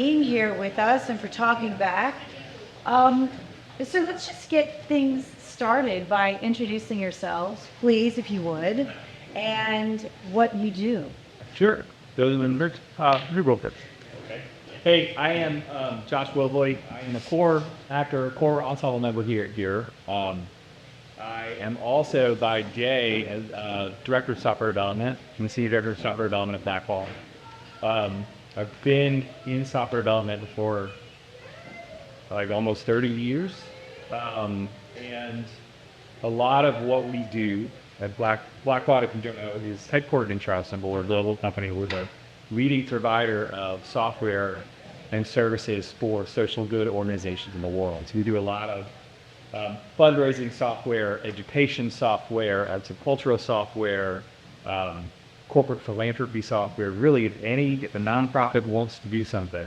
Being here with us and for talking back. Um, so let's just get things started by introducing yourselves, please, if you would, and what you do. Sure. Those members, who wrote this? Hey, I am Josh Wilboy. I am a core actor, core ensemble member here. I am also by Jay as director of software development. I'm the senior director of software development at Backball. I've been in software development for like almost 30 years, and a lot of what we do at Blackbaud, if you don't know, is headquartered in Charleston, but we're a global company. We're the leading provider of software and services for social good organizations in the world. So we do a lot of fundraising software, education software, agricultural software, corporate philanthropy software. Really, if a nonprofit wants to do something,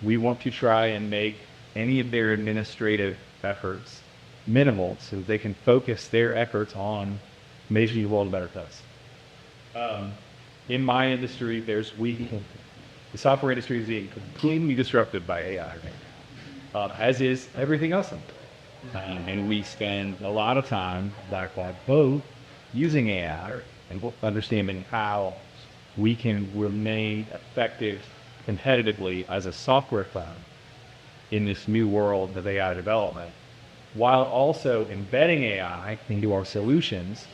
we want to try and make any of their administrative efforts minimal so that they can focus their efforts on making the world a better place. In my industry, the software industry is being completely disrupted by AI, as is everything else. And we spend a lot of time, both using AI and understanding how we can remain effective competitively as a software cloud in this new world of AI development, while also embedding AI into our solutions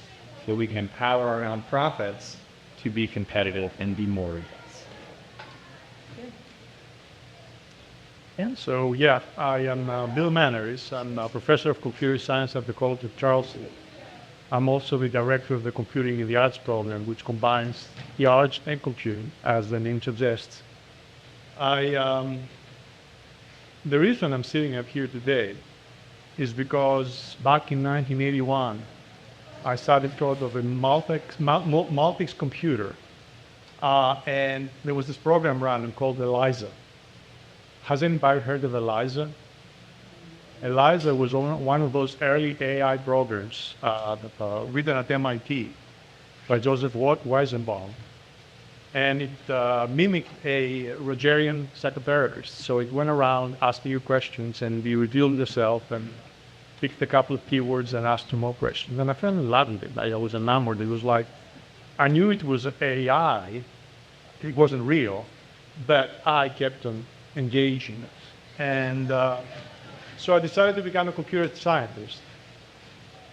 so we can empower our nonprofits to be competitive and be more robust. And so, I am Bill Manners. I'm a professor of computer science at the College of Charleston. I'm also the director of the Computing in the Arts program, which combines the arts and computing, as the name suggests. The reason I'm sitting up here today is because back in 1981, I started thought of a Maltix computer, and there was this program running called ELIZA. Has anybody heard of ELIZA? ELIZA was one of those early AI programs written at MIT by Joseph Weizenbaum. And it mimicked a Rogerian set of errors. So it went around asking you questions, and you revealed yourself and picked a couple of keywords and asked more questions. And I fell in love with it. I was enamored. It was like, I knew it was AI. It wasn't real, but I kept on engaging it. And so I decided to become a computer scientist.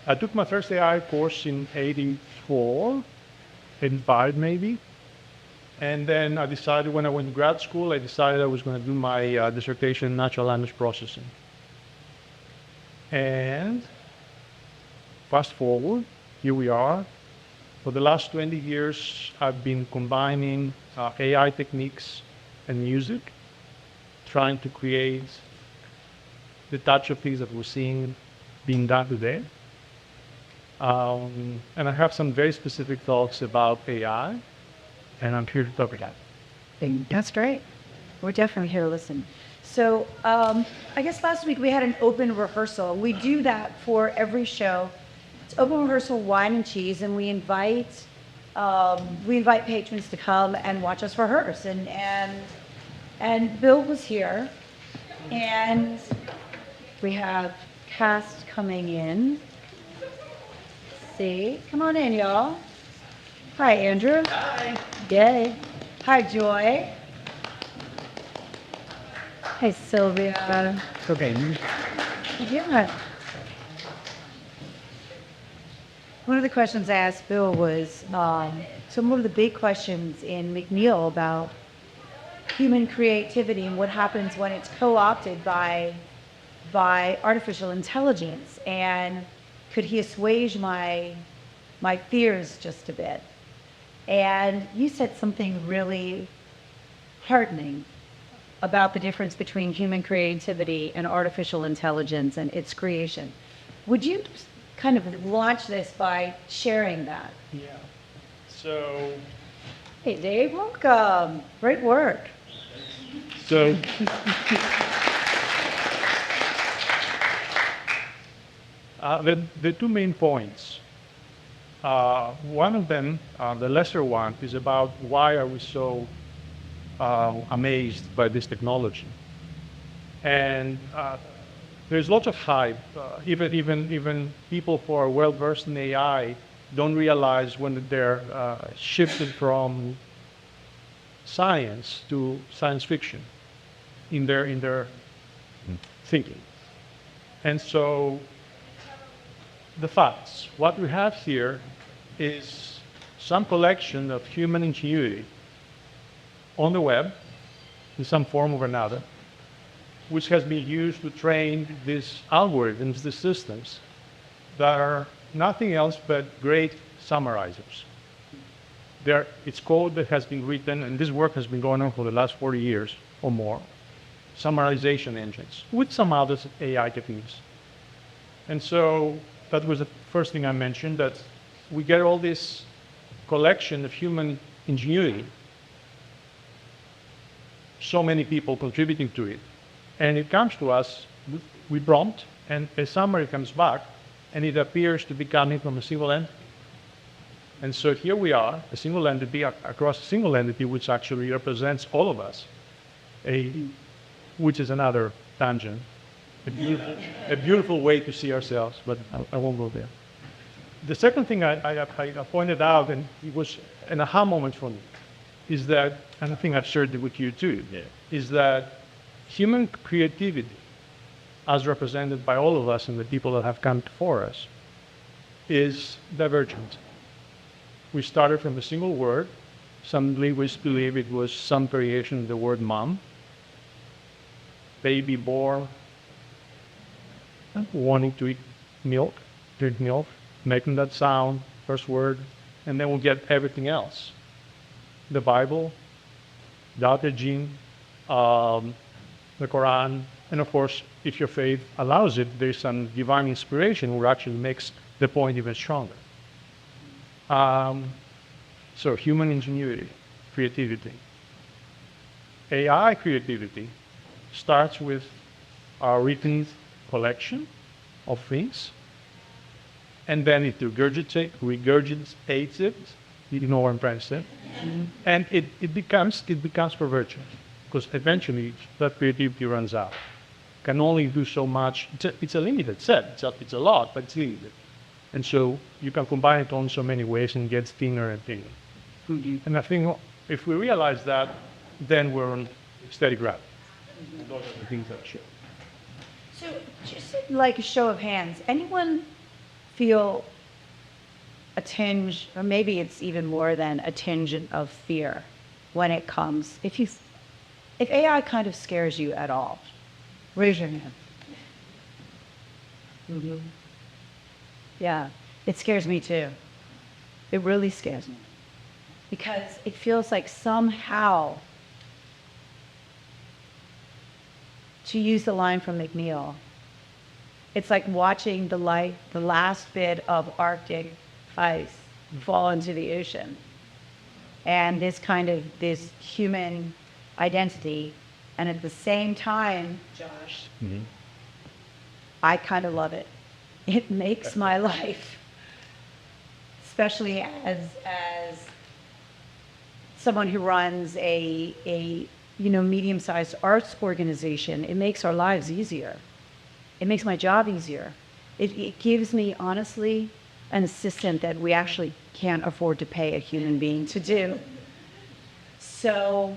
I took my first AI course in 84, 85 maybe. And then I decided when I went to grad school, I decided I was going to do my dissertation in natural language processing. And fast forward, here we are. For the last 20 years, I've been combining AI techniques and music, trying to create the types of things that we're seeing being done today. And I have some very specific thoughts about AI, and I'm here to talk about it. That's great. We're definitely here to listen. So I guess last week we had an open rehearsal. We do that for every show. It's open rehearsal, wine and cheese, and we invite patrons to come and watch us rehearse. And Bill was here, and we have cast coming in. See, come on in, y'all. Hi, Andrew. Hi. Yay. Hi, Joy. Hi, Sylvia. Okay. Yeah. One of the questions I asked Bill was, some of the big questions in Mcneal about human creativity and what happens when it's co-opted by artificial intelligence, and could he assuage my fears just a bit? And you said something really heartening about the difference between human creativity and artificial intelligence and its creation. Would you kind of launch this by sharing that? Yeah. So, Hey, Dave, welcome. Great work. so the two main points. One of them, the lesser one, is about why are we so amazed by this technology. And there's lots of hype. Even people who are well versed in AI don't realize when they're shifted from science to science fiction in their thinking. And so the facts, what we have here is some collection of human ingenuity on the web in some form or another, which has been used to train these algorithms, these systems, that are nothing else but great summarizers. It's code that has been written, and this work has been going on for the last 40 years or more, summarization engines, with some other AI techniques. And so that was the first thing I mentioned, that we get all this collection of human ingenuity, so many people contributing to it, and it comes to us, we prompt, and a summary comes back, and it appears to be coming from a single entity. And so here we are, a single entity across a single entity, which actually represents all of us, which is another tangent, a beautiful way to see ourselves, but I won't go there. The second thing I pointed out, and it was an aha moment for me, is that, and I think I've shared it with you too, is that human creativity, as represented by all of us and the people that have come before us, is divergent. We started from a single word. Some linguists believe it was some variation of the word mom. Baby born, wanting to eat milk, drink milk, making that sound, first word, and then we'll get everything else. The Bible, Dr. Jean, the Quran, and of course, if your faith allows it, there's some divine inspiration which actually makes the point even stronger. So human ingenuity, creativity. AI creativity starts with our written collection of things, and then it regurgitates it, you know what I'm trying to say, and it becomes perverted, because eventually that creativity runs out. Can only do so much. It's a limited set. It's a lot, but it's limited. And so you can combine it on so many ways and it gets thinner and thinner. And I think if we realize that, then we're on steady ground. Those are the things that show. So just like a show of hands, anyone feel a tinge, or maybe it's even more than a tinge of fear when it comes, if AI kind of scares you at all? Raise your hand. Mm-hmm. Yeah, it scares me too. It really scares me. Because it feels like somehow, to use the line from Mcneal, it's like watching the last bit of Arctic ice fall into the ocean. And this human identity, and at the same time, Josh, I kind of love it. It makes my life, especially as someone who runs a medium-sized arts organization, it makes our lives easier. It makes my job easier. It gives me, honestly, an assistant that we actually can't afford to pay a human being to do. So,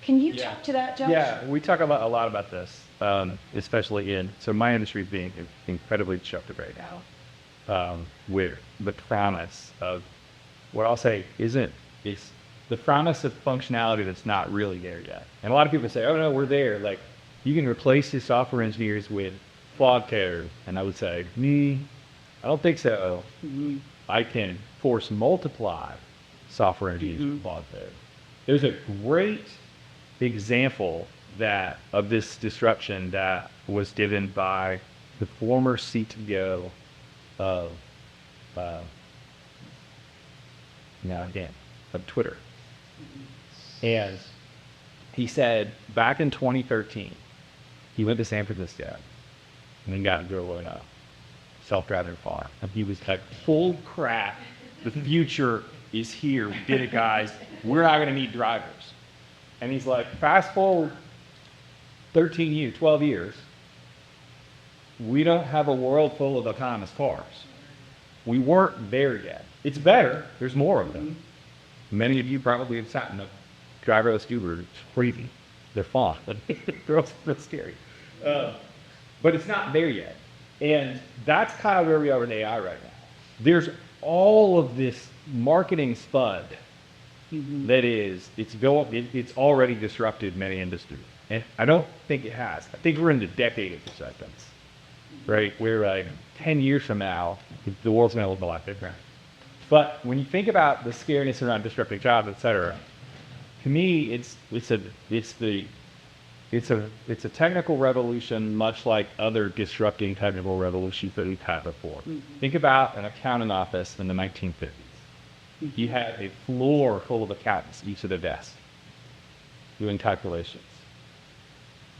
can you talk to that, Josh? Yeah, we talk a lot about this, especially so my industry is being incredibly disruptive right now, with the promise of what I'll say is the promise of functionality that's not really there yet. And a lot of people say, oh no, we're there. Like, you can replace the software engineers with flawed code. And I would say, I don't think so. I can force multiply software engineers with flawed code. There's a great example of this disruption that was given by the former CTO of Twitter. And he said back in 2013, he went to San Francisco and then got into a self-driving car. And he was like, full crap, the future is here. We did it, guys. We're not going to need drivers. And he's like, fast forward 13 years, 12 years, we don't have a world full of autonomous cars. We weren't there yet. It's better. There's more of them. Many of you probably have sat in a driverless Uber. It's crazy. They're fun, but they're also a bit scary. But it's not there yet. And that's kind of where we are with AI right now. There's all of this marketing spud it's already disrupted many industries. And I don't think it has. I think we're in the decade of acceptance, right? We're like 10 years from now, the world's going to look a lot different. But when you think about the scariness around disrupting jobs, et cetera, to me, it's a technical revolution, much like other disrupting technical revolutions that we've had before. Think about an accounting office in the 1950s. You had a floor full of accountants, each of their desks, doing calculations.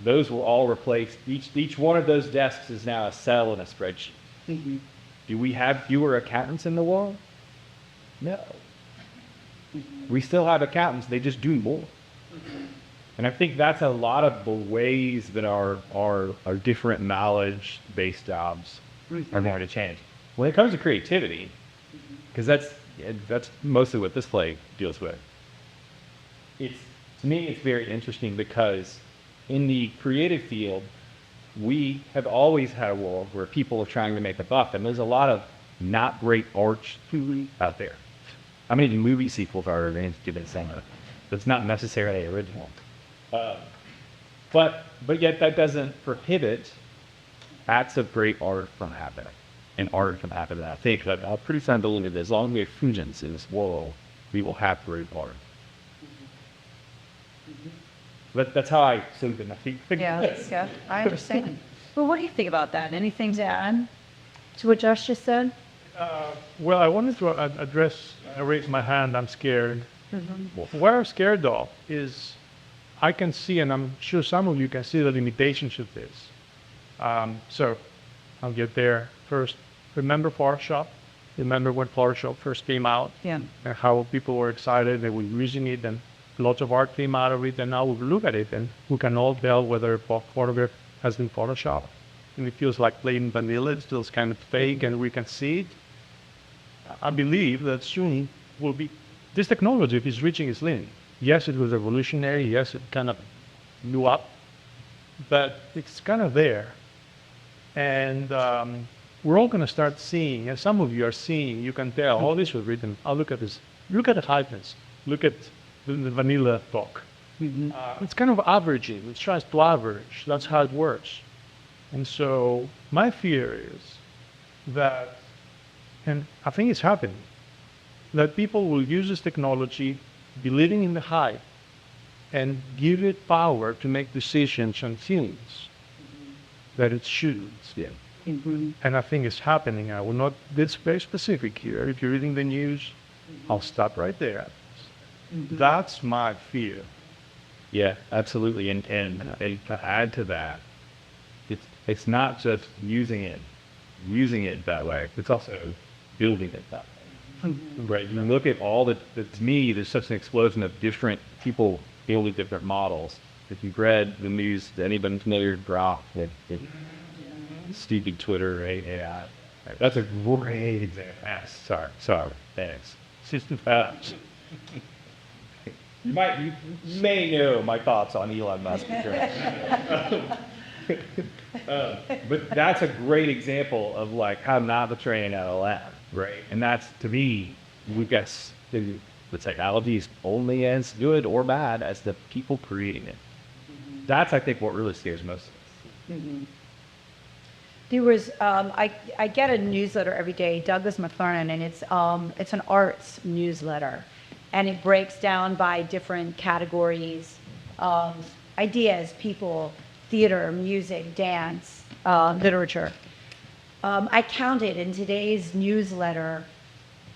Those were all replaced. Each one of those desks is now a cell in a spreadsheet. Do we have fewer accountants in the world? No. We still have accountants. They just do more. And I think that's a lot of the ways that our different knowledge-based jobs are going to change. When it comes to creativity, because that's mostly what this play deals with. To me, it's very interesting because in the creative field, we have always had a world where people are trying to make a buck, and there's a lot of not great art out there. How many movie sequels are there to the same? That's not necessarily original. But yet that doesn't prohibit acts of great art from happening. And art from happening. I think that I'm pretty sound believe that as long as we have fugence in this world, we will have great art. But that's how I see it. I think. Yeah, I understand. Well, what do you think about that? Anything to add to what Josh just said? Well, I wanted to address, I raised my hand, I'm scared. Where I'm scared though is I can see, and I'm sure some of you can see the limitations of this. So I'll get there first. Remember Photoshop? Remember when Photoshop first came out? Yeah. And how people were excited, they were using it, and lots of art came out of it, and now we look at it and we can all tell whether a photograph has been Photoshopped. And it feels like plain vanilla, it feels kind of fake, and we can see it. I believe that soon will be, this technology, if it's reaching its limit, yes, it was revolutionary, yes, it kind of blew up, but it's kind of there. And we're all going to start seeing, and some of you are seeing, you can tell, all this was written, look at this, look at the hypens, look at the vanilla talk. It's kind of averaging, it tries to average, that's how it works. And so my fear is that, and I think it's happening, that people will use this technology, believing in the hype, and give it power to make decisions on things that it shouldn't. Yeah. And I think it's happening. I will not get very specific here. If you're reading the news, I'll stop right there. That's my fear. Yeah, absolutely. And to add to that, it's not just using it that way. It's also building it that way. Right. You look at all to me, there's such an explosion of different people building different models. If you've read the news, anybody familiar with Grok, Stevie Twitter, AI. That's a great example. Sorry, thanks. System fast. You may know my thoughts on Elon Musk. But that's a great example of like how not the train out of lab, right? And that's, to me, we guess the technology is only as good or bad as the people creating it. That's, I think, what really scares most of us. There was, I get a newsletter every day, Douglas McClernand, and it's an arts newsletter, and it breaks down by different categories, ideas, people, theater, music, dance, literature. I counted in today's newsletter,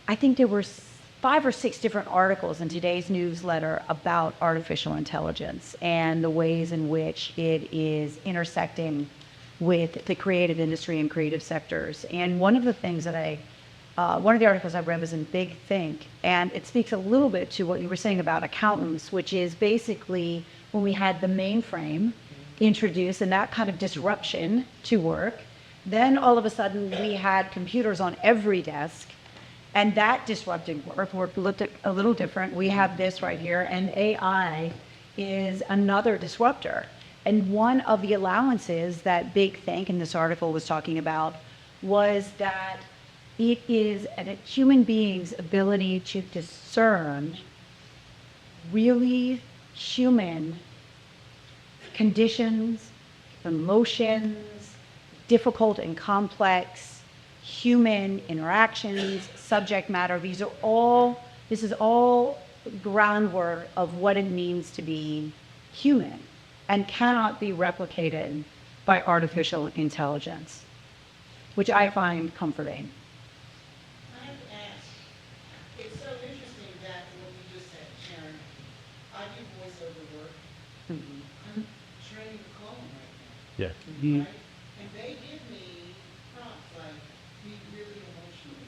I think there were 5 or 6 different articles in today's newsletter about artificial intelligence and the ways in which it is intersecting with the creative industry and creative sectors. And one of the things that one of the articles I read was in Big Think, and it speaks a little bit to what you were saying about accountants, which is basically when we had the mainframe introduced and that kind of disruption to work, then all of a sudden we had computers on every desk, and that disrupted work. Work looked a little different. We have this right here, and AI is another disruptor. And one of the allowances that Big Think in this article was talking about was that it is a human being's ability to discern really human conditions, emotions, difficult and complex human interactions, subject matter. This is all groundwork of what it means to be human and cannot be replicated by artificial intelligence, which I find comforting. I have to ask, it's so interesting that what you just said, Sharon. I do voiceover work. I'm training to call them right now, Yeah. right? And they give me prompts like, be really emotional,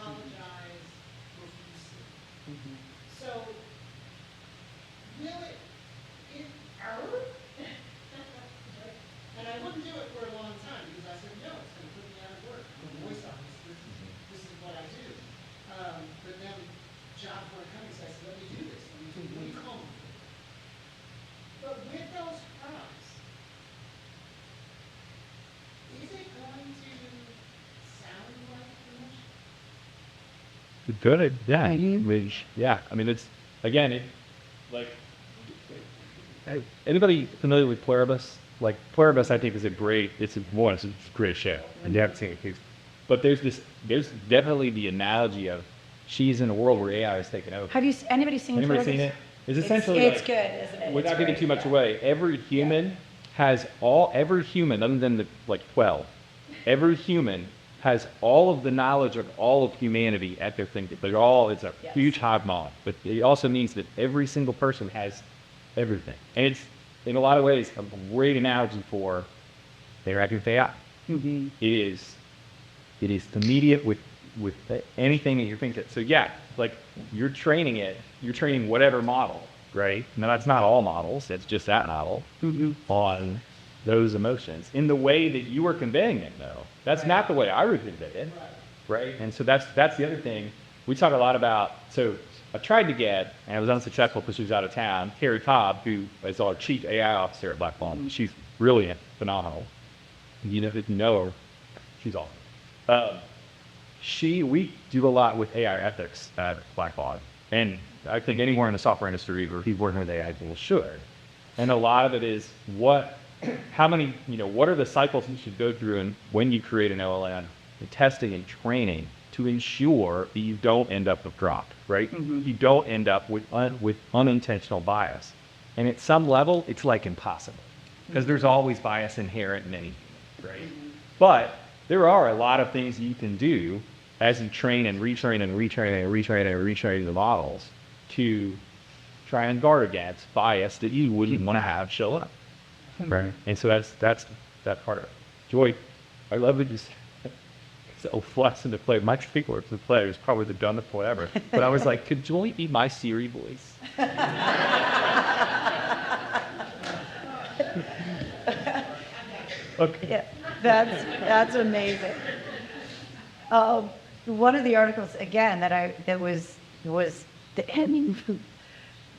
apologize profusely. So, will it, and I wouldn't do it for a long time because I said, no, it's gonna put me out of work. I'm a voice office, this is what I do. But then jobs were coming, so I said, let me do this, let me call them. But with those prompts, is it going to sound like emotion? Good. Yeah. Mhm. Yeah. I mean, it's again, like anybody familiar with Pluribus? Like Pluribus, I think is it's a great show, and you haven't seen it. But there's definitely the analogy of she's in a world where AI is taking over. Have anybody seen Anybody Pluribus? seen it? It's essentially It's like, good, isn't it? without It's giving great. too much away, every human other than the 12, every human has all of the knowledge of all of humanity at their fingertips. It's a Yes. huge hive mind, but it also means that every single person has everything. And it's, in a lot of ways, a great analogy for interacting with AI. Mhm. It is immediate with anything that you're thinking. So yeah, like you're training whatever model, right? Now that's not all models, it's just that model on those emotions in the way that you are conveying it though. That's not the way I would convey it, right? And so that's the other thing. We talk a lot about, so I tried to get, and I was unsuccessful because she was out of town, Carrie Cobb, who is our chief AI officer at Blackball. She's brilliant, phenomenal. You know her, she's awesome. We do a lot with AI ethics at Blackball, and I think anywhere in the software industry where people working with AI tools should. And a lot of it is what are the cycles you should go through and when you create an LLM, the testing and training to ensure that you don't end up with drop, right? You don't end up with unintentional bias. And at some level, it's like impossible because there's always bias inherent in anything, right? But there are a lot of things you can do as you train and retrain and retrain and retrain and retrain the models to try and guard against bias that you wouldn't want to have show up, right? And so that's that part of it. Joy, I love that you so flexible to play. My favorite word to play was probably the dumbest one ever. But I was like, could Joy be my Siri voice? Okay. Yeah, that's amazing. One of the articles again that was the ending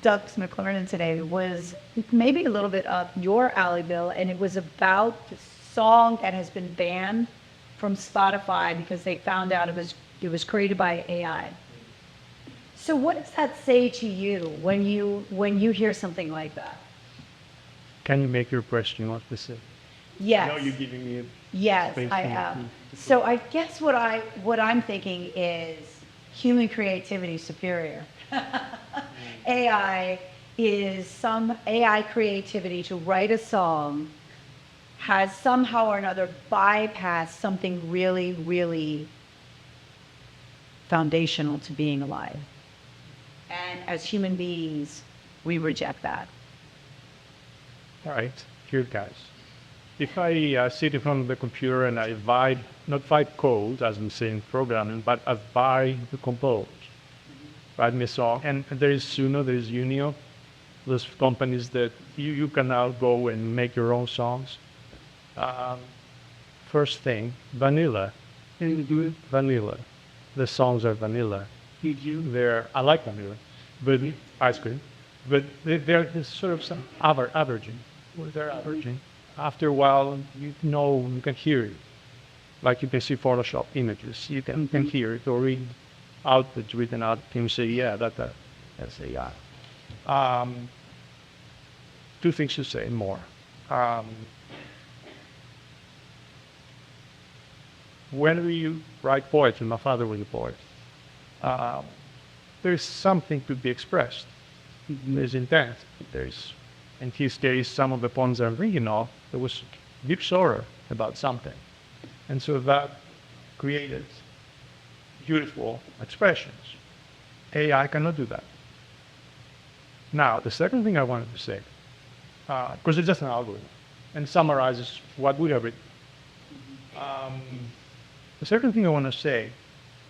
Doug's McLaren today was maybe a little bit up your alley, Bill, and it was about the song that has been banned from Spotify because they found out it was created by AI. So what does that say to you when you hear something like that? Can you make your question more specific? Yes. I know you're giving me a Yes, space I to- am. So I guess what I'm thinking is human creativity superior. AI is some AI creativity to write a song has somehow or another bypassed something really, really foundational to being alive. And as human beings, we reject that. All right, here guys. if I sit in front of the computer and I write, not write code, as I'm saying programming, but I write to compose, write me a song, and there is Suno, there is Unio, those companies that you can now go and make your own songs. Um, First thing, vanilla. Can you do it? Vanilla. The songs are vanilla. I like vanilla, but ice cream. But they're sort of some averaging. Well, they're averaging. After a while, you know, you can hear it. Like you can see Photoshop images. You can hear it or read outputs written out. You say, yeah, that's AI. Two things to say more. When we write poetry, my father was a poet, there's something to be expressed. There's intent. There's, in his case, some of the poems I'm reading off, there was deep sorrow about something. And so that created beautiful expressions. AI cannot do that. Now, the second thing I wanted to say, because it's just an algorithm, and summarizes what we have written. The second thing I want to say,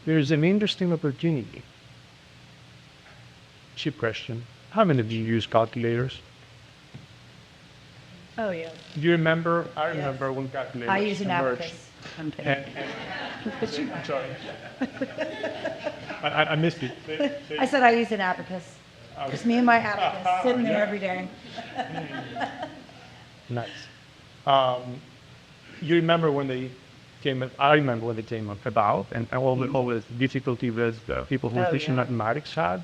there's an interesting opportunity. Cheap question. How many of you use calculators? Oh, yeah. Do you remember? I remember when calculators I use an emerged. abacus. I'm kidding. I'm sorry. I missed it. I said I use an abacus. Just me and my abacus, sitting there every day. Nice. You remember when they came? I remember when they came about, and all the difficulty with people who teach mathematics had,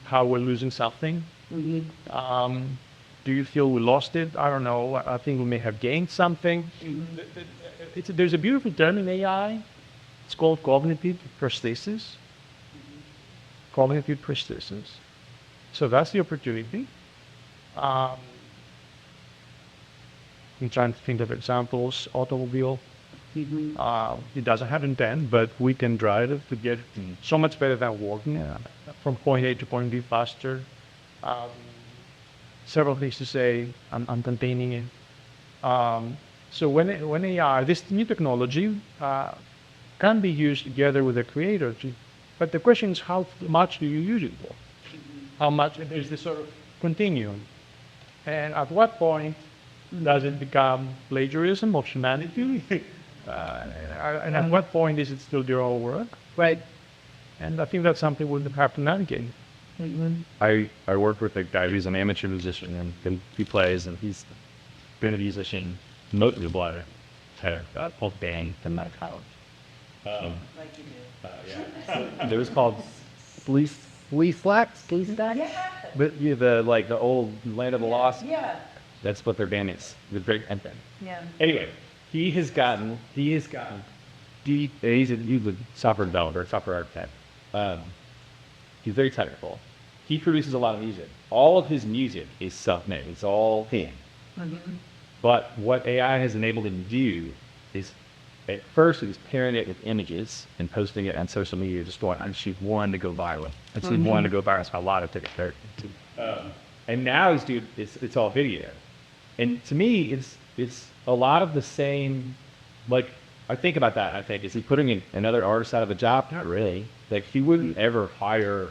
how we're losing something. Do you feel we lost it? I don't know. I think we may have gained something. There's a beautiful term in AI. It's called cognitive prosthesis. Cognitive prosthesis. So that's the opportunity. I'm trying to think of examples. Automobile. It doesn't have intent, but we can drive it to get so much better than walking from point A to point B faster. Several things to say. I'm containing it. So when AI, this new technology can be used together with the creator, but the question is how much do you use it for? How much is this sort of continuum? And at what point does it become plagiarism of humanity? And at what point is it still your own work? Right. And I think that's something we'll have to navigate. I work with a guy who's an amateur musician and he plays and he's been a musician mostly a blind. Got whole band in my college. Like you do. It was called Flea Flax? Yeah. But yeah, the old Land of the Lost. Yeah. That's what their band is. It's very empty. Yeah. Anyway, he's a software developer, software architect. He's very technical. He produces a lot of music. All of his music is self-made. It's all him. But what AI has enabled him to do is, at first, he was pairing it with images and posting it on social media, just going, I just want to go viral. I just want to go viral. So a lot of TikTok. And now he's doing it's all video. And to me, it's a lot of the same. Like I think about that. I think is he putting another artist out of a job? Not really. Like he wouldn't ever hire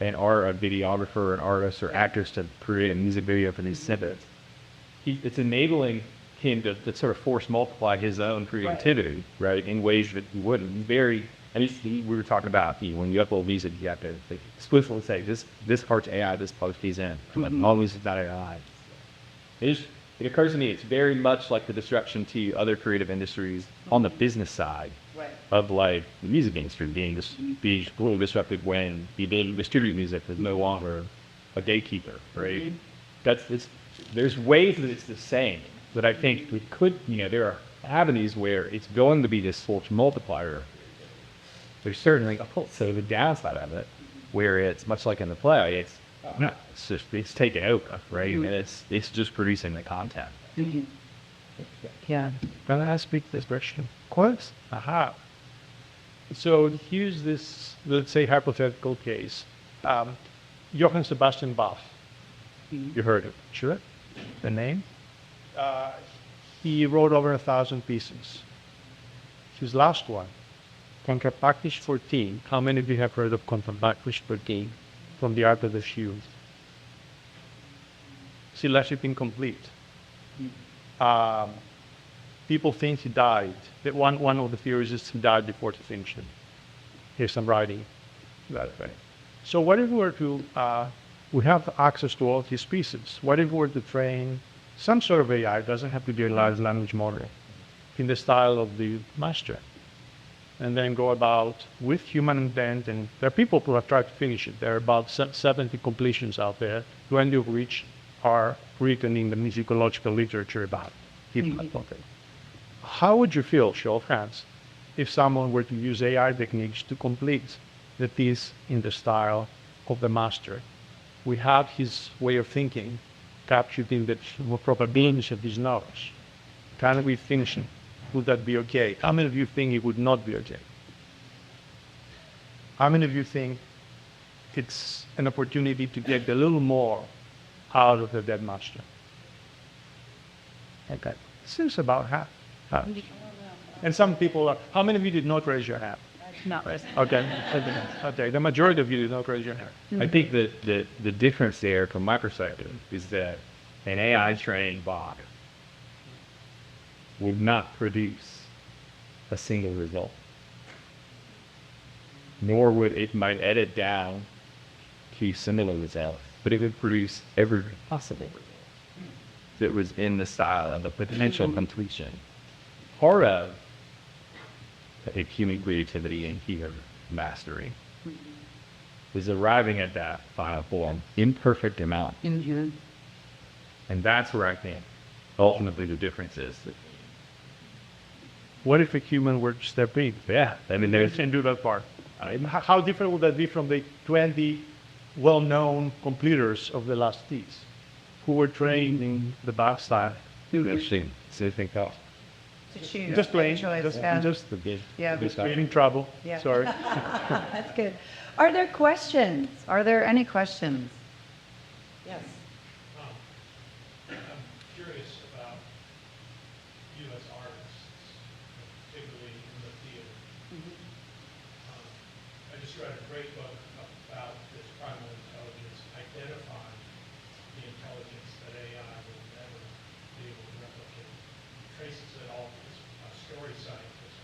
a videographer, an artist, or actors to create a music video for these snippets. It's enabling him to sort of force multiply his own creativity, right, in ways that he wouldn't. We were talking about when you upload music, you have to explicitly say this part's AI, this part is in. All music is not AI. It occurs to me it's very much like the disruption to other creative industries on the business side of like the music industry being a little disrupted when the ability to distribute music is no longer a gatekeeper, right? There's ways that it's the same, but I think we could, there are avenues where it's going to be this force multiplier. There's certainly also the downside of it, where it's much like in the play, it's taking over, right? And it's just producing the content. Yeah. Can I speak this question? Of course. Aha. So here's this, let's say, hypothetical case. Johann Sebastian Bach. You heard it, sure? The name? he wrote over 1,000 pieces. His last one, Contrapactisch 14. How many of you have heard of Contrapactisch 14 from the Art of the Shoe? Still left it incomplete. People think he died. That one of the theories is he died before to finish it. Here's some writing that way. So what if we were to, we have access to all of his pieces. What if we were to train some sort of AI, it doesn't have to be a large language model, in the style of the master, and then go about with human intent, and there are people who have tried to finish it. There are about 70 completions out there, 20 of which are written in the musicological literature about hip-hop. How would you feel, show of hands, if someone were to use AI techniques to complete the piece in the style of the master? We have his way of thinking captured in the probabilities of his knowledge. Can we finish it? Would that be okay? How many of you think it would not be okay? How many of you think it's an opportunity to get a little more out of the dead master? Okay. Seems about half. And some people are, how many of you did not raise your hand? Not really. Okay. Okay. The majority of you did not raise your hand. I think that the difference there, from my perspective, is that an AI trained bot would not produce a single result, nor would it might edit down to similar results, but it would produce every possible result that was in the style of the potential completion. Part of a human creativity and human mastery is arriving at that final form, imperfect amount. And that's where I think ultimately the difference is. What if a human were to step in? Yeah, I mean, there's And do that part. How different would that be from the 20 well-known completers of the last piece who were trained in the Bach style? interesting. So I think that To choose. Just playing, Choice, just, yeah. just Yeah. creating trouble. Yeah. Sorry. That's good. Are there questions? Are there any questions? Yes. I'm curious about you as artists, particularly in the theater. I just read a great book about this primal intelligence, identifying the intelligence that AI will never be able to replicate. It traces it all, it's a story scientist,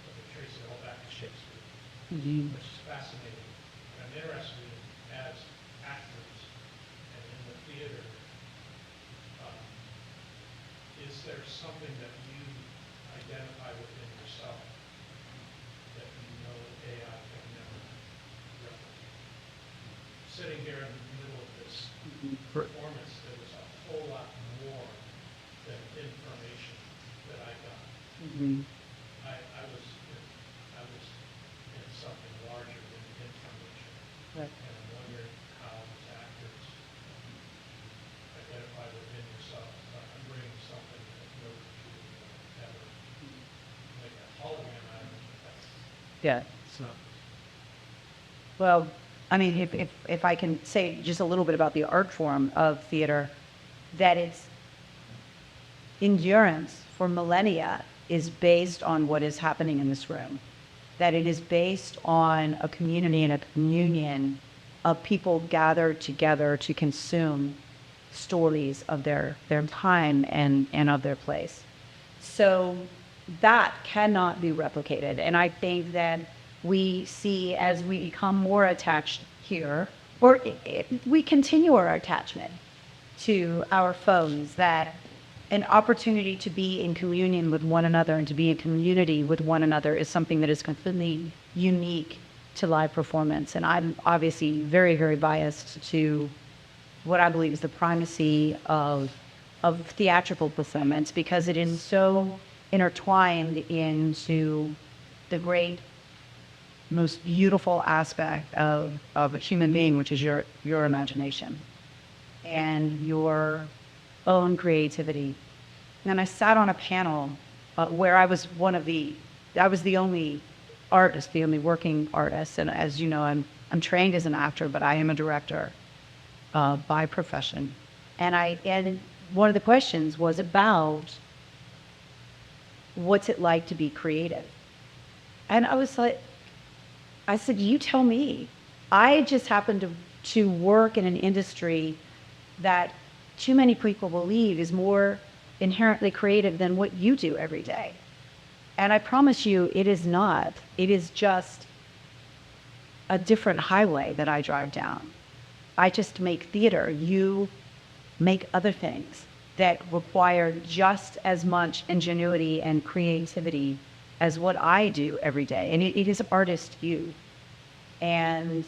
but it traces it all back to Shakespeare, which is fascinating. And I'm interested in, as actors and in the theater, is there something that you identify within yourself that you know AI can never replicate? Sitting here in the middle of this performance, there was a whole lot more than information that I got. I was in something larger than information. Right. And I'm wondering how as actors identify within yourself. I'm bringing something that no computer will ever make a hologram out of it, but that's Yeah. so. Well, I mean, if I can say just a little bit about the art form of theater, that its endurance for millennia is based on what is happening in this room. That it is based on a community and a communion of people gathered together to consume stories of their time and of their place. So that cannot be replicated. And I think that we see as we become more attached here, or we continue our attachment to our phones, that an opportunity to be in communion with one another and to be in community with one another is something that is completely unique to live performance. And I'm obviously very, very biased to what I believe is the primacy of theatrical performance, because it is so intertwined into the great, most beautiful aspect of a human being, which is your imagination and your own creativity. And I sat on a panel where I was the only artist, the only working artist. And as you know, I'm trained as an actor, but I am a director by profession. And one of the questions was about what's it like to be creative? And I was like, I said, you tell me. I just happen to work in an industry that too many people believe is more inherently creative than what you do every day. And I promise you, it is not. It is just a different highway that I drive down. I just make theater. You make other things that require just as much ingenuity and creativity as what I do every day. And it is artist you. And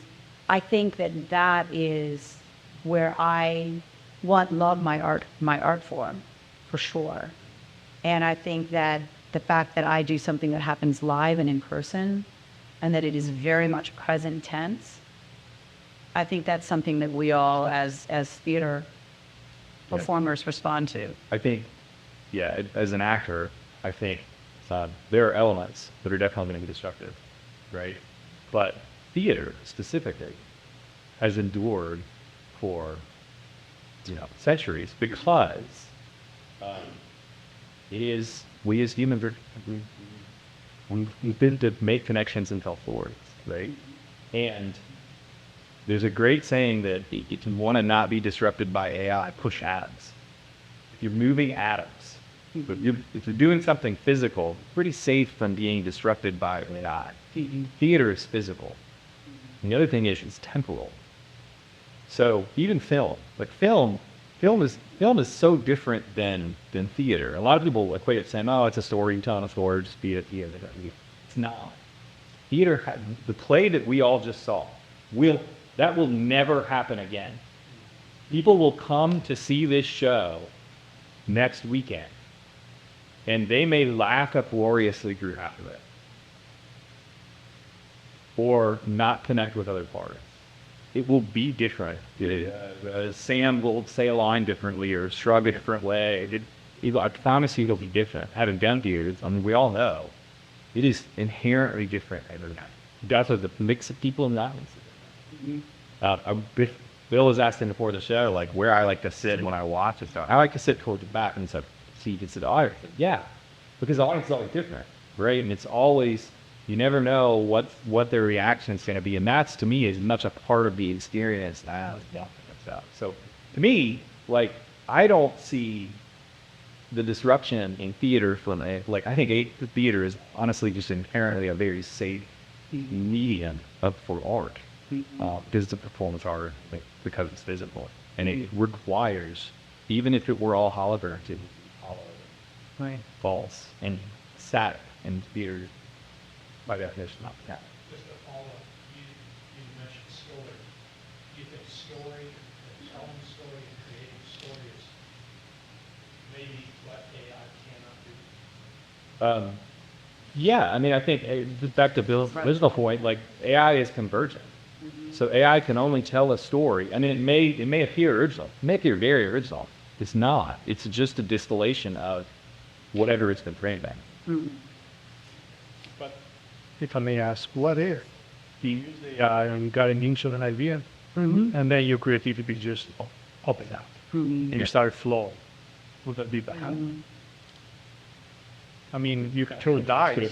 I think that that is where I love my art form, for sure. And I think that the fact that I do something that happens live and in person, and that it is very much present tense, I think that's something that we all, as theater performers, respond to. I think, yeah, as an actor, I think there are elements that are definitely going to be destructive, right? But theater specifically has endured for centuries because it is we as humans we've been to make connections and tell stories, right? And there's a great saying that if you want to not be disrupted by AI, push atoms. If you're moving atoms, if you're doing something physical, pretty safe from being disrupted by AI. Theater is physical. And the other thing is it's temporal. So even film, like film is so different than theater. A lot of people equate it saying, oh, it's a story, you tell a story, just be a theater. It's not. Theater, the play that we all just saw, that will never happen again. People will come to see this show next weekend, and they may laugh uproariously through half of it, or not connect with other parts. It will be different. Sam will say a line differently or shrug a different way. I promise you it'll be different. Having done theaters, I mean, we all know it is inherently different. That's what the mix of people in that Bill was asking before the show, like, where I like to sit when I watch and stuff. I like to sit towards the back and so you can sit the audience. Yeah, because the audience is always different, right? And it's always, you never know what their reaction is going to be. And that's, to me, is much a part of the experience. So to me, like, I don't see the disruption in theater from I think theater is honestly just inherently a very safe medium for art. Because it's a performance art, because it's visible. And it requires, even if it were all holographic, to be hollow, false, and static, and theater, by definition, not that. Just to follow up, you mentioned story. Do you think story, telling story and creating story is maybe what AI cannot do? Yeah, I mean, I think, back to Bill's original point, like, AI is convergent. So AI can only tell a story. I mean, it may appear original. It may appear very original. It's not. It's just a distillation of whatever it's been trained by. But if I may ask, what if you use AI and got an initial idea, and then your creativity just opened out, and you started flowing? Would that be bad? I mean, you can throw dice.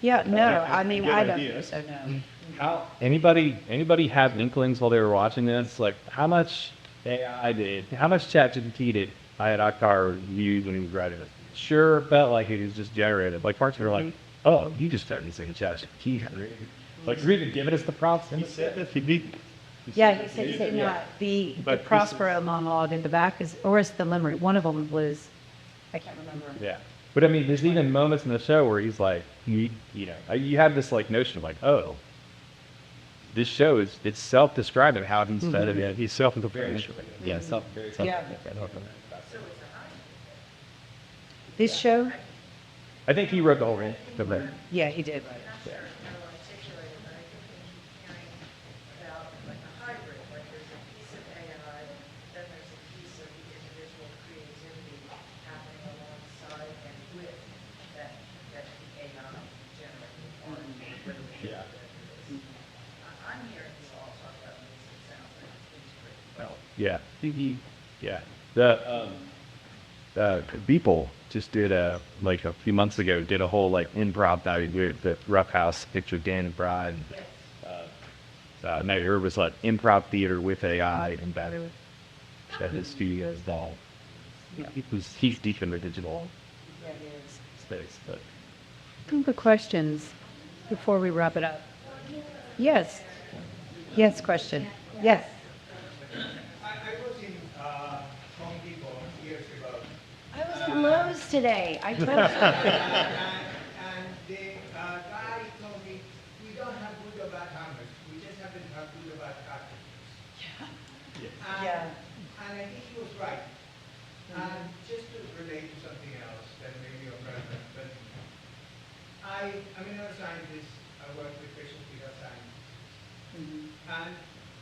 Yeah, no, I mean, I don't think so, no. Anybody have inklings while they were watching this? Like, how much ChatGPT did Akhtar use when he was writing it? Sure, felt like it was just generated. Like, parts of it are like, oh, you just started using ChatGPT. Like, you're even giving us the prompts. He said that he did. Yeah, he said not. The Prospero monologue in the back is, or is the limerick? One of them was, I can't remember. Yeah. But I mean, there's even moments in the show where he's like, you have this like notion of like, oh, this show it's self-describing how he's said it. Yeah, he's self-describing. Yeah, Yeah. This show? I think he wrote the whole thing. Yeah, he did. Yeah. Yeah. The Beeple just did like a few months ago, did a whole like improv that we did, the Rough House picture Dan and Bride. Now it was like improv theater with AI and that his studio is all. He's deep in the digital space, but Some good questions before we wrap it up. Yes. Yes, question. Yes. I was in Home Depot years ago, I was at Lowe's today. I told you. and the guy told me, we don't have good or bad hammers, we just happen to have good or bad carpenters. Yeah. And I think he was right. And just to relate to something else that may be of relevance, but I'm a neuroscientist, I work with patients with Alzheimer's. And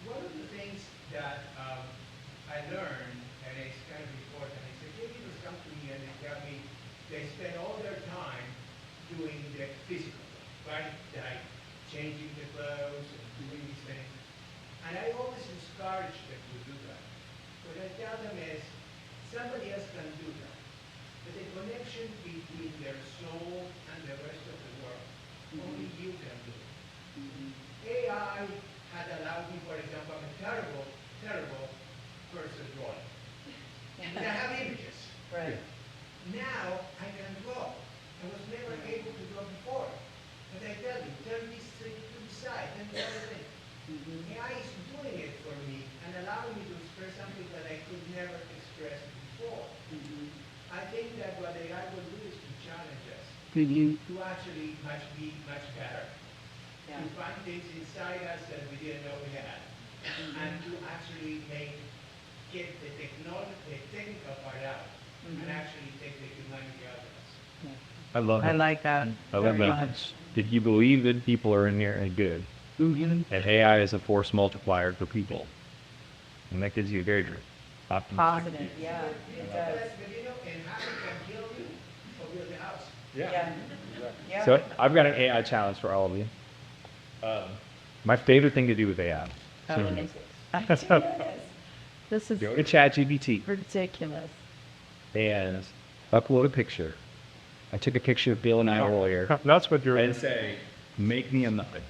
one of the things that I learned, and it's kind of important, is that caregivers come to me and they tell me they spend all their time doing the physical, right? Like changing the clothes and doing these things. And I always discourage them to do that. What I tell them is, somebody else can do that. But the connection between their soul and the rest of the world, only you can do it. AI had allowed me, for example, I'm a terrible, terrible person drawing. But I have images. Right. Now I can draw. I was never able to draw before. But I tell you, turn this thing to the side, turn the other thing. AI is doing it for me and allowing me to express something that I could never express before. I think that what AI will do is to challenge us to actually be much better. To find things inside us that we didn't know we had. And to actually get the technical part out and actually take the humanity out of us. I love it. I like that. I love very that. much. Did you believe that people are in here and good? And AI is a force multiplier for people. And that gives you a very optimistic. Positive. Yeah. It does. But you know, and how it can heal you or build the house. Yeah. Yeah. So I've got an AI challenge for all of you. My favorite thing to do with AI. This is Go to ChatGPT ridiculous. and upload a picture. I took a picture of Bill and I earlier That's what you're. and say, make me a Muppet.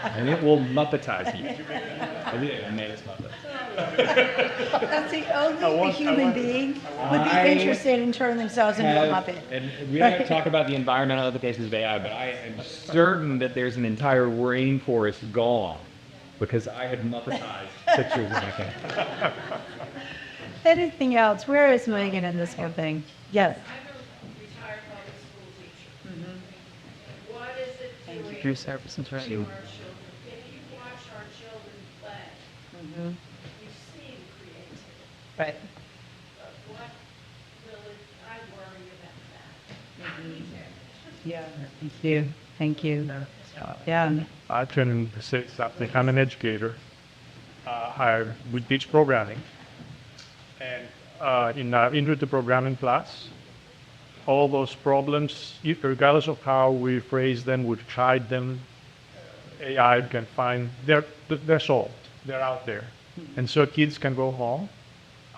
And it will Muppetize you. I did. I made us Muppet. That's the only human being would be I interested in turning themselves into a Muppet. And we don't talk about the environmental implications of AI, but I am certain that there's an entire rainforest gone because I had Muppetized pictures of my cat. Anything else? Where is Megan in this whole thing? Yes. I'm a retired public school teacher. What is it doing Your service and to our training. children? If you watch our children play, you see the creativity. Right. But what will it, I worry about that. Yeah. Thank you. Thank you. Yeah. I can say something. I'm an educator. We teach programming. And into the programming class, all those problems, regardless of how we phrase them, we hide them, AI can find, they're solved. They're out there. And so kids can go home,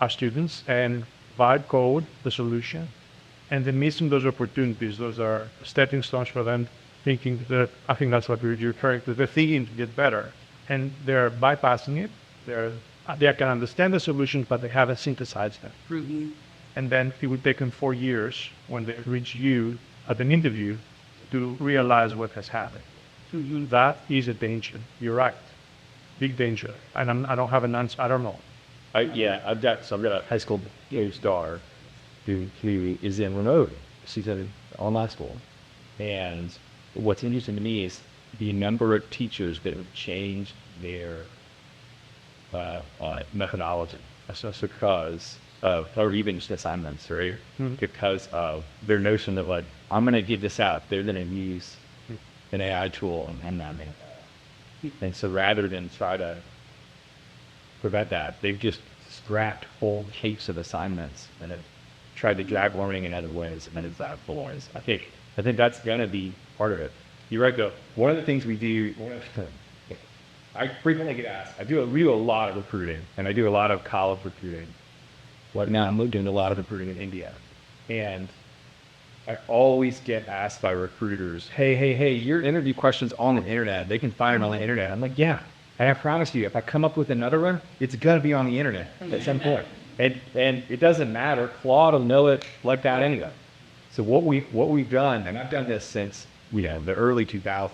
our students, and vibe code the solution. And then missing those opportunities, those are stepping stones for them, thinking that, I think that's what we're referring to, they're thinking to get better. And they're bypassing it. They can understand the solutions, but they haven't synthesized them. And then it would take them 4 years when they reach you at an interview to realize what has happened. That is a danger. You're right. Big danger. And I don't have an answer. I don't know. I've got a high school star who is in remote. She's at an online school. And what's interesting to me is the number of teachers that have changed their methodology. That's just because of, or even just assignments, right? Because of their notion that like, I'm going to give this out. They're going to use an AI tool and not me. And so rather than try to prevent that, they've just scrapped whole heaps of assignments and have tried to drag learning in other ways and then it's out for ways. I think that's going to be part of it. You're right though. One of the things we do, I frequently get asked, we do a lot of recruiting and I do a lot of college recruiting. Now I'm doing a lot of recruiting in India. And I always get asked by recruiters, hey, your interview question's on the internet. They can find it on the internet. I'm like, yeah. And I promise you, if I come up with another one, it's going to be on the internet at some point. And it doesn't matter. Claude will know it like that anyway. So what we've done, and I've done this since the early 2000s,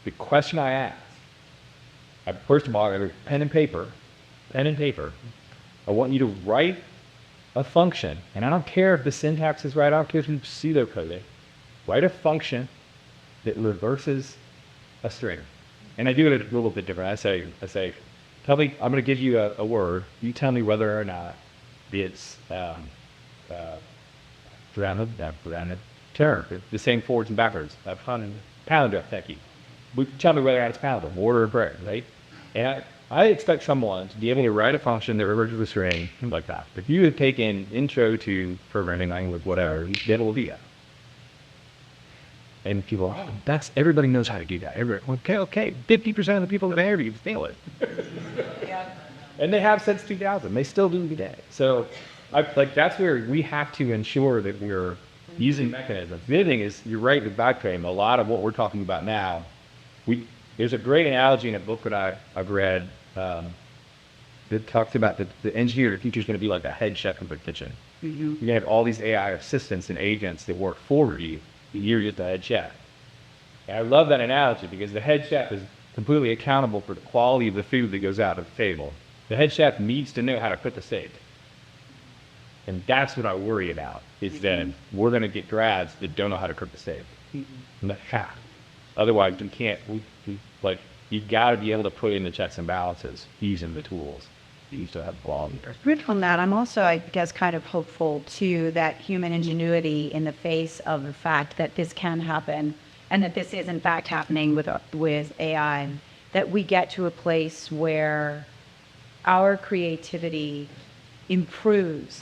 the question I ask, first of all, I got pen and paper. I want you to write a function, and I don't care if the syntax is right, I don't care if you pseudocode it. Write a function that reverses a string. And I do it a little bit different. I say, tell me, I'm going to give you a word. You tell me whether or not it's term. The same forwards and backwards. Palindrome, thank you. Tell me whether or not it's palindrome, order of prayer, right? And I expect someone to be able to write a function that reverses a string, things like that. If you have taken intro to programming language, whatever, that'll be it. And people, everybody knows how to do that. Okay, 50% of the people that I interview fail it. Yeah. And they have since 2000. They still do today. So, that's where we have to ensure that we're using mechanisms. The other thing is, you're right with backframe. A lot of what we're talking about now, there's a great analogy in a book that I've read that talks about the engineer, the future is going to be like a head chef in the kitchen. Mm-hmm. You're going to have all these AI assistants and agents that work for you. You're just the head chef. And I love that analogy because the head chef is completely accountable for the quality of the food that goes out of the table. The head chef needs to know how to cook the steak. And that's what I worry about, is that we're going to get grads that don't know how to cook the steak. Otherwise, you can't, you got to be able to put in the checks and balances using the tools. You used to have quality. Written on that, I'm also, I guess, kind of hopeful too that human ingenuity in the face of the fact that this can happen and that this is in fact happening with AI, that we get to a place where our creativity improves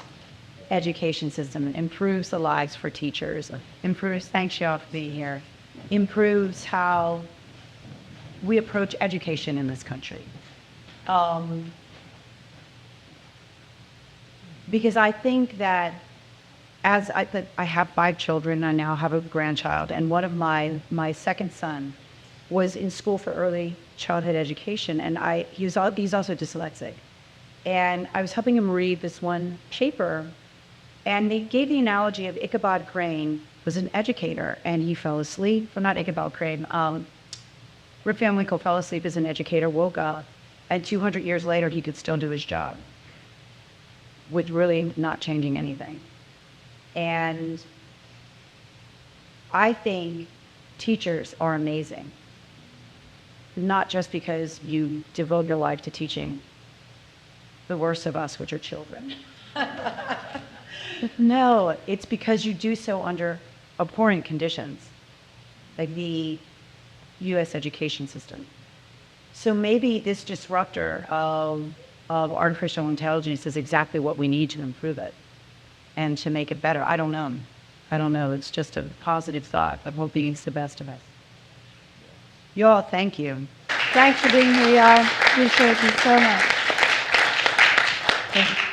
education system, improves the lives for teachers, improves, thanks y'all for being here, improves how we approach education in this country. Because I think that I have 5 children, I now have a grandchild, and one of my second son was in school for early childhood education, and he's also dyslexic. And I was helping him read this one paper, and they gave the analogy of Ichabod Crane was an educator, and he fell asleep. Well, not Ichabod Crane. Rip Van Winkle fell asleep as an educator, woke up, and 200 years later, he could still do his job, with really not changing anything. And I think teachers are amazing, not just because you devote your life to teaching the worst of us, which are children. No, it's because you do so under abhorrent conditions, like the U.S. education system. So maybe this disruptor of artificial intelligence is exactly what we need to improve it and to make it better. I don't know. It's just a positive thought of hoping it's the best of us. Y'all, thank you. Thanks for being here, y'all. Appreciate you so much. Thank you.